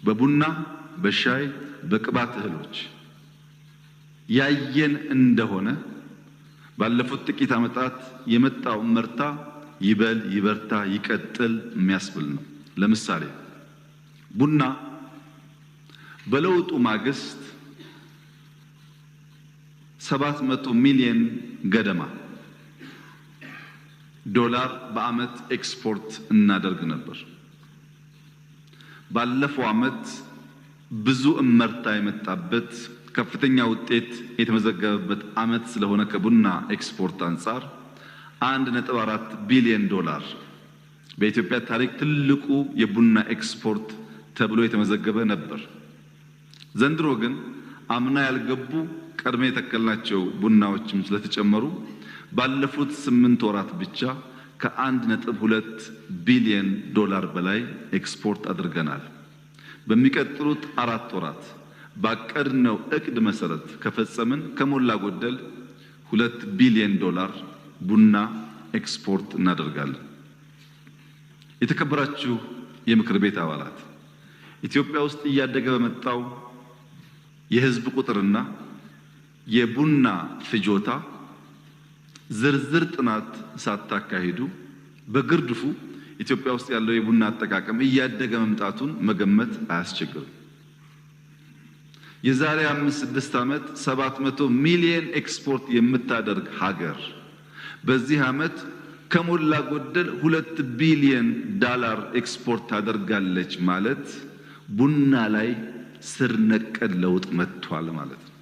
በቡና፣ በሻይ፣ በቅባት እህሎች ያየን እንደሆነ ባለፉት ጥቂት ዓመታት የመጣው ምርታ ይበል ይበርታ ይቀጥል የሚያስብል ነው። ለምሳሌ ቡና በለውጡ ማግስት 700 ሚሊዮን ገደማ ዶላር በአመት ኤክስፖርት እናደርግ ነበር። ባለፈው አመት ብዙ እመርታ የመጣበት ከፍተኛ ውጤት የተመዘገበበት አመት ስለሆነ ከቡና ኤክስፖርት አንፃር 1.4 ቢሊዮን ዶላር በኢትዮጵያ ታሪክ ትልቁ የቡና ኤክስፖርት ተብሎ የተመዘገበ ነበር። ዘንድሮ ግን አምና ያልገቡ ቀድሜ የተከልናቸው ቡናዎችም ስለተጨመሩ ባለፉት 8 ወራት ብቻ ከ1.2 ቢሊዮን ዶላር በላይ ኤክስፖርት አድርገናል። በሚቀጥሉት 4 ወራት ባቀድነው እቅድ መሰረት ከፈጸምን ከሞላ ጎደል 2 ቢሊዮን ዶላር ቡና ኤክስፖርት እናደርጋለን። የተከበራችሁ የምክር ቤት አባላት፣ ኢትዮጵያ ውስጥ እያደገ በመጣው የህዝብ ቁጥርና የቡና ፍጆታ ዝርዝር ጥናት ሳታካሂዱ በግርድፉ ኢትዮጵያ ውስጥ ያለው የቡና አጠቃቀም እያደገ መምጣቱን መገመት አያስቸግርም። የዛሬ 5-6 ዓመት 700 ሚሊዮን ኤክስፖርት የምታደርግ ሀገር በዚህ ዓመት ከሞላ ጎደል 2 ቢሊዮን ዶላር ኤክስፖርት ታደርጋለች ማለት ቡና ላይ ስር ነቀል ለውጥ መጥቷል ማለት ነው።